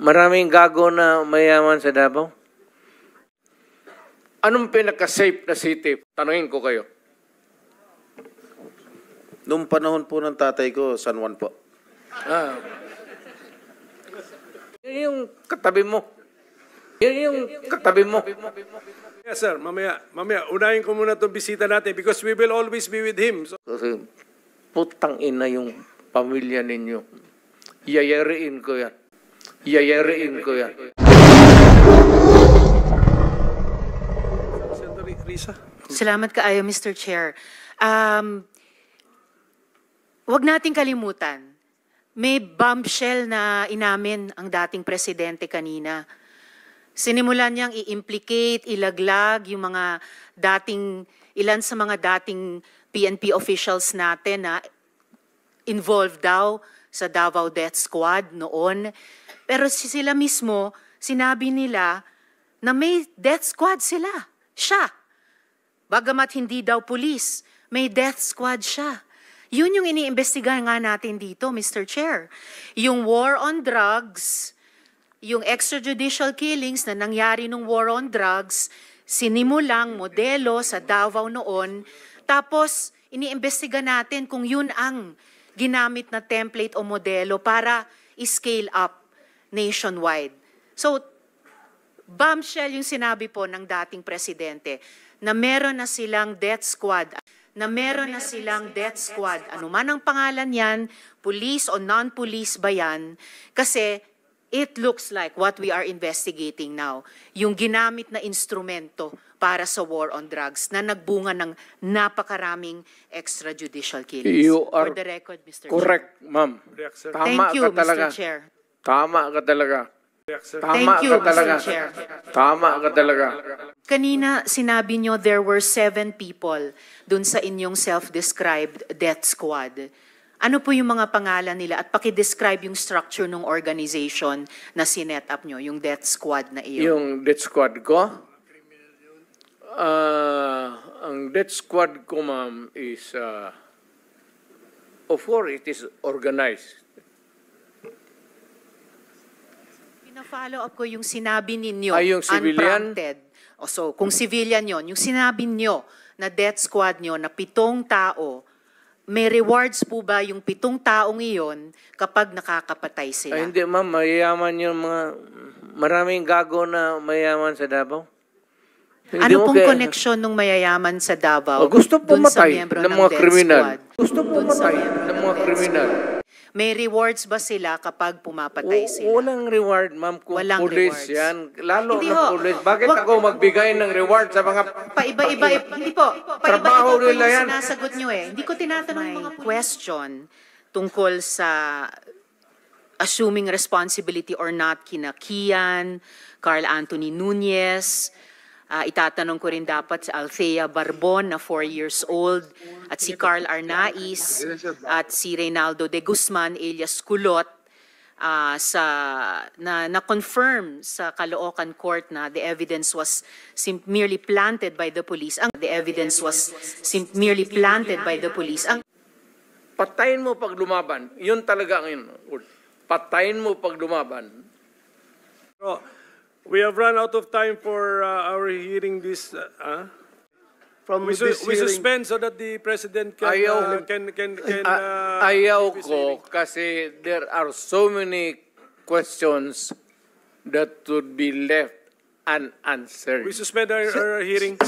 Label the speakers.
Speaker 1: Maraming gago na mayaman sa Davao. Anong pinaka-safe na city? Tanungin ko kayo.
Speaker 2: Noong panahon po ng tatay ko, San Juan po.
Speaker 1: Yung katabi mo. Yung katabi mo.
Speaker 3: Yes, sir. Mamaya, unahin ko muna itong bisita natin because we will always be with him. So,
Speaker 1: Kasi putang ina yung pamilya ninyo. Yayariin ko yan. Yayariin ko yan.
Speaker 3: Senator Risa.
Speaker 4: Salamat kaayo, Mr. Chair. Huwag nating kalimutan, may bombshell na inamin ang dating presidente kanina. Sinimulan niyang i-implicate, ilaglag yung mga ilan sa mga dating PNP officials natin na involved daw sa Davao Death Squad noon. Pero sila mismo, sinabi nila na may death squad sila. Siya. Bagamat hindi daw pulis, may death squad siya. Yun yung iniimbestigahan nga natin dito, Mr. Chair. Yung war on drugs, yung extrajudicial killings na nangyari nung war on drugs, sinimulang modelo sa Davao noon, tapos iniimbestiga natin kung yun ang ginamit na template o modelo para i-scale up nationwide. So, bombshell yung sinabi po ng dating presidente na meron na silang death squad, ano man ang pangalan yan, police o non-police ba yan, kasi it looks like what we are investigating now, yung ginamit na instrumento para sa war on drugs na nagbunga ng napakaraming extrajudicial killings.
Speaker 1: You are
Speaker 4: For the record, Mr.
Speaker 1: correct, ma'am.
Speaker 4: Chair. Thank you, Mr. Chair.
Speaker 1: Tama ka talaga.
Speaker 4: Thank you, Mr. Chair.
Speaker 1: Tama ka talaga.
Speaker 4: Kanina, sinabi nyo there were 7 people dun sa inyong self-described death squad. Ano po yung mga pangalan nila at paki-describe yung structure ng organization na sinet up nyo, yung death squad na iyon?
Speaker 1: Yung death squad ko? Ang death squad ko, ma'am, is of course, it is organized.
Speaker 4: Pina-follow up ko yung sinabi ninyo,
Speaker 1: Ay, yung civilian?
Speaker 4: unprompted. O so, kung civilian yon, yung sinabi nyo na death squad nyo na 7 tao, may rewards po ba yung 7 taong iyon kapag nakakapatay sila?
Speaker 1: Ay, hindi, ma'am. Mayayaman yung maraming gago na mayaman sa Davao.
Speaker 4: Ano pong koneksyon ng mayayaman sa Davao?
Speaker 1: Gusto
Speaker 4: dun sa
Speaker 1: pumatay
Speaker 4: miyembro
Speaker 1: ng mga
Speaker 4: death
Speaker 1: kriminal.
Speaker 4: squad?
Speaker 1: Gusto pumatay ng mga kriminal.
Speaker 4: May rewards ba sila kapag pumapatay sila?
Speaker 1: Walang reward, ma'am, kung
Speaker 4: Walang
Speaker 1: police
Speaker 4: rewards.
Speaker 1: yan. Lalo
Speaker 4: Hindi
Speaker 1: na
Speaker 4: ho.
Speaker 1: police. Bakit
Speaker 4: Wag-
Speaker 1: ako magbigay ng reward sa mga...
Speaker 4: Paiba-iba, hindi po.
Speaker 1: Trabaho
Speaker 4: Paiba-iba po
Speaker 1: nila
Speaker 4: yung
Speaker 1: yan.
Speaker 4: sinasagot nyo eh. Hindi ko tinatanong mga question tungkol sa assuming responsibility or not kina Kian, Carl Anthony Nunez. Itatanong ko rin dapat si Althea Barbon na 4 years old at si Carl Arnaiz at si Reynaldo de Guzman alias Kulot na confirm sa Caloocan Court na the evidence was merely planted by the police.
Speaker 1: Patayin mo pag lumaban. Yun talaga ang yun. Patayin mo pag lumaban.
Speaker 3: So, we have run out of time for our hearing this. We suspend so that the president can
Speaker 1: Ayaw ko kasi there are so many questions that would be left unanswered.
Speaker 3: we suspend our hearing.